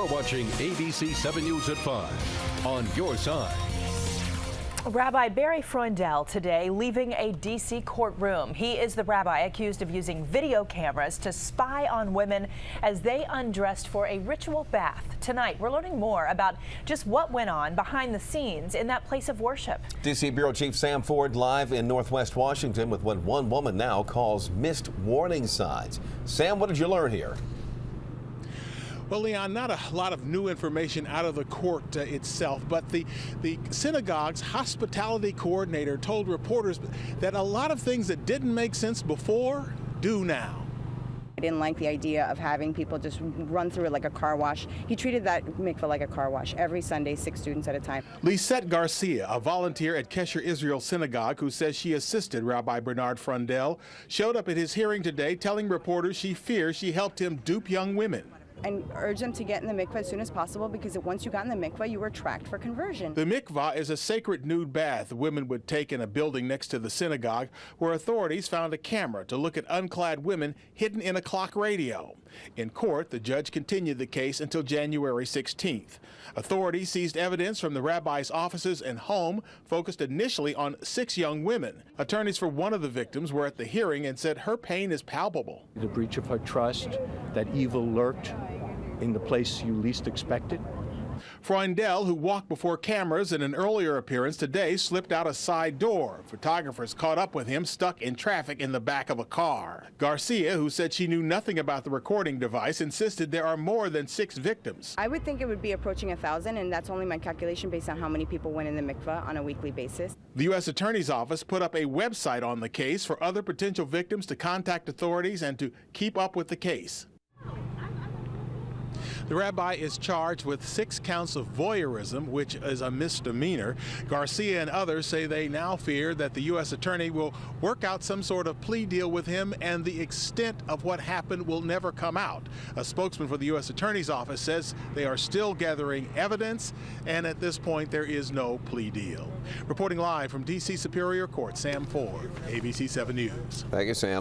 You're watching ABC 7 News at 5 on your side. Rabbi Barry Freundel today leaving a D.C. courtroom. He is the rabbi accused of using video cameras to spy on women as they undressed for a ritual bath. Tonight, we're learning more about just what went on behind the scenes in that place of worship. D.C. Bureau Chief Sam Ford live in Northwest Washington with what one woman now calls missed warning signs. Sam, what did you learn here? Well, Leon, not a lot of new information out of the court itself, but the synagogue's hospitality coordinator told reporters that a lot of things that didn't make sense before do now. I didn't like the idea of having people just run through it like a car wash. He treated that mikveh like a car wash every Sunday, 6 students at a time. Lisette Garcia, a volunteer at Kesher Israel Synagogue who says she assisted Rabbi Bernard Freundel, showed up at his hearing today telling reporters she fears she helped him dupe young women. And urge them to get in the mikveh as soon as possible, because once you got in the mikveh, you were tracked for conversion. The mikvah is a sacred nude bath women would take in a building next to the synagogue, where authorities found a camera to look at unclad women hidden in a clock radio. In court, the judge continued the case until January 16th. Authorities seized evidence from the rabbi's offices and home, focused initially on 6 young women. Attorneys for one of the victims were at the hearing and said her pain is palpable. The breach of her trust, that evil lurked in the place you least expected. Freundel, who walked before cameras in an earlier appearance today, slipped out a side door. Photographers caught up with him stuck in traffic in the back of a car. Garcia, who said she knew nothing about the recording device, insisted there are more than 6 victims. I would think it would be approaching 1,000, and that's only my calculation based on how many people went in the mikveh on a weekly basis. The U.S. Attorney's Office put up a website on the case for other potential victims to contact authorities and to keep up with the case. The rabbi is charged with 6 counts of voyeurism, which is a misdemeanor. Garcia and others say they now fear that the U.S. attorney will work out some sort of plea deal with him, and the extent of what happened will never come out. A spokesman for the U.S. attorney's office says they are still gathering evidence, and at this point there is no plea deal. Reporting live from D.C. Superior Court, Sam Ford, ABC 7 News. Thank you, Sam.